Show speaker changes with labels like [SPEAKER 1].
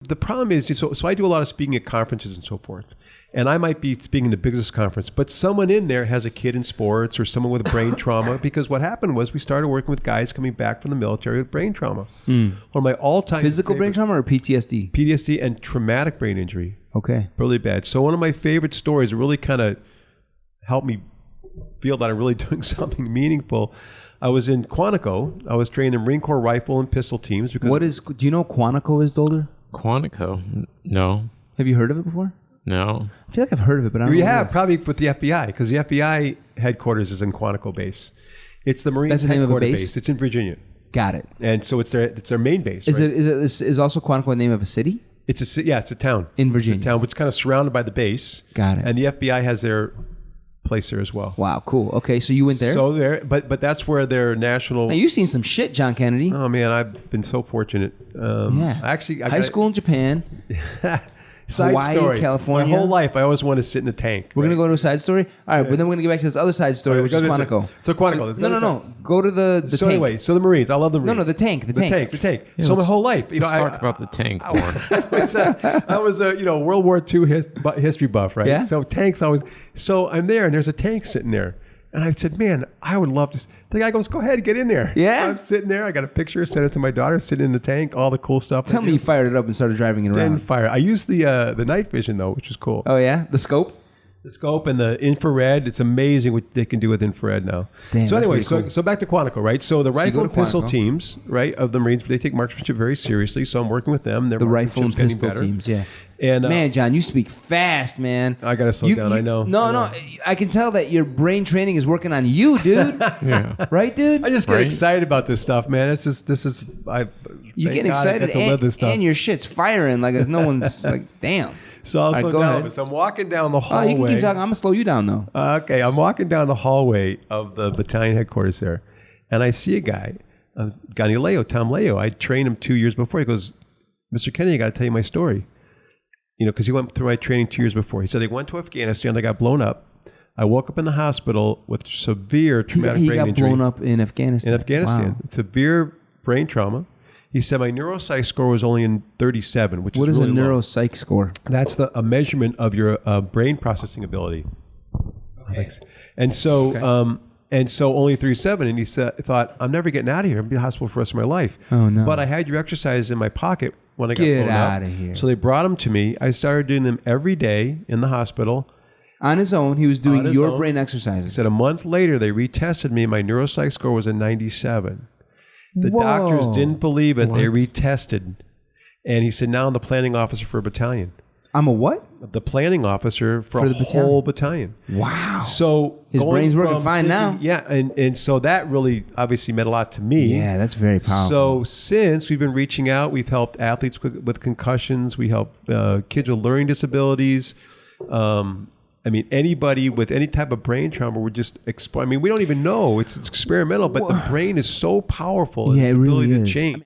[SPEAKER 1] The problem is, so I do a lot of speaking at conferences and so forth. And I might be speaking in the business conference, but someone in there has a kid in sports or someone with brain trauma, because what happened was we started working with guys coming back from the military with brain trauma. One of my all-time
[SPEAKER 2] Physical brain trauma or PTSD?
[SPEAKER 1] PTSD and traumatic brain injury.
[SPEAKER 2] Okay.
[SPEAKER 1] Really bad. So one of my favorite stories that really kind of helped me feel that I'm really doing something meaningful. I was in Quantico. I was training the Marine Corps rifle and pistol teams. Because
[SPEAKER 2] do you know what Quantico is, Dolder?
[SPEAKER 3] Quantico? No.
[SPEAKER 2] Have you heard of it before?
[SPEAKER 3] No.
[SPEAKER 2] I feel like I've heard of it, but I don't know.
[SPEAKER 1] You have, probably with the FBI, because the FBI headquarters is in Quantico base. It's the Marines headquarters base. It's in Virginia.
[SPEAKER 2] Got it.
[SPEAKER 1] And so it's their main base.
[SPEAKER 2] Is also Quantico the name of a city?
[SPEAKER 1] It's a town.
[SPEAKER 2] In Virginia.
[SPEAKER 1] It's a town which is kind of surrounded by the base.
[SPEAKER 2] Got it.
[SPEAKER 1] And the FBI has their place there as well.
[SPEAKER 2] Wow, cool. Okay, so you went there?
[SPEAKER 1] So but that's where their national...
[SPEAKER 2] Now, you've seen some shit, John Kennedy.
[SPEAKER 1] Oh, man, I've been so fortunate.
[SPEAKER 2] Yeah.
[SPEAKER 1] Actually,
[SPEAKER 2] High school in Japan.
[SPEAKER 1] Side
[SPEAKER 2] Hawaii,
[SPEAKER 1] story.
[SPEAKER 2] California.
[SPEAKER 1] My whole life, I always wanted to sit in a tank.
[SPEAKER 2] We're going to go to a side story? All right, but then we're going to get back to this other side story, which is Quantico.
[SPEAKER 1] So Quantico.
[SPEAKER 2] No. Go to the
[SPEAKER 1] so
[SPEAKER 2] tank.
[SPEAKER 1] Anyway, so the Marines. I love the Marines.
[SPEAKER 2] No, the tank. The tank.
[SPEAKER 1] Yeah, so my whole life.
[SPEAKER 3] Let's talk about the tank more.
[SPEAKER 1] I was a World War II history buff, right?
[SPEAKER 2] Yeah.
[SPEAKER 1] So tanks always. So I'm there, and there's a tank sitting there. And I said, man, I would love to. The guy goes, go ahead, get in there.
[SPEAKER 2] Yeah.
[SPEAKER 1] I'm sitting there. I got a picture, sent it to my daughter, sitting in the tank, all the cool stuff.
[SPEAKER 2] Tell me you fired it up and started driving it around.
[SPEAKER 1] Didn't fire. I used the night vision, though, which was cool.
[SPEAKER 2] Oh, yeah? The scope?
[SPEAKER 1] The scope and the infrared. It's amazing what they can do with infrared now.
[SPEAKER 2] Damn,
[SPEAKER 1] so anyway,
[SPEAKER 2] cool.
[SPEAKER 1] so back to Quantico, right? So the rifle and pistol
[SPEAKER 2] Quantico.
[SPEAKER 1] teams, right, of the Marines, they take marksmanship very seriously. So I'm working with them.
[SPEAKER 2] The rifle and pistol teams, yeah.
[SPEAKER 1] And
[SPEAKER 2] man, John, you speak fast, man.
[SPEAKER 1] I got to slow down, I know.
[SPEAKER 2] No, I can tell that your brain training is working on you, dude.
[SPEAKER 3] Yeah.
[SPEAKER 2] Right, dude?
[SPEAKER 1] I just get excited about this stuff, man.
[SPEAKER 2] You get excited and your shit's firing like no one's like, damn.
[SPEAKER 1] So I'll slow down. So I'm walking down the hallway.
[SPEAKER 2] Oh, you can keep talking. I'm going to slow you down, though.
[SPEAKER 1] Okay. I'm walking down the hallway of the battalion headquarters there, and I see a guy, Tom Leo. I trained him 2 years before. He goes, Mr. Kennedy, I got to tell you my story. Because he went through my training 2 years before. He said they went to Afghanistan. They got blown up. I woke up in the hospital with severe traumatic brain injury.
[SPEAKER 2] He got blown up in Afghanistan.
[SPEAKER 1] In Afghanistan.
[SPEAKER 2] Wow.
[SPEAKER 1] Severe brain trauma. He said my neuropsych score was only in 37, which is really low.
[SPEAKER 2] What is a neuropsych score?
[SPEAKER 1] That's a measurement of your brain processing ability. Okay. And so only 37. And he thought, I'm never getting out of here. I'm going to be in the hospital for the rest of my life.
[SPEAKER 2] Oh, no.
[SPEAKER 1] But I had your exercises in my pocket when I got
[SPEAKER 2] blown
[SPEAKER 1] up.
[SPEAKER 2] Get out of here.
[SPEAKER 1] So they brought them to me. I started doing them every day in the hospital.
[SPEAKER 2] On his own, he was doing your brain exercises.
[SPEAKER 1] He said a month later, they retested me. My neuropsych score was a 97. The doctors didn't believe it. What? They retested. And he said, now I'm the planning officer for a battalion.
[SPEAKER 2] I'm a what?
[SPEAKER 1] The planning officer for a whole battalion.
[SPEAKER 2] Wow.
[SPEAKER 1] So
[SPEAKER 2] his brain's working fine now.
[SPEAKER 1] Yeah, and so that really obviously meant a lot to me.
[SPEAKER 2] Yeah, that's very powerful.
[SPEAKER 1] So since we've been reaching out, we've helped athletes with concussions. We help kids with learning disabilities. Anybody with any type of brain trauma, we're just we don't even know. It's experimental, but the brain is so powerful in its ability to change.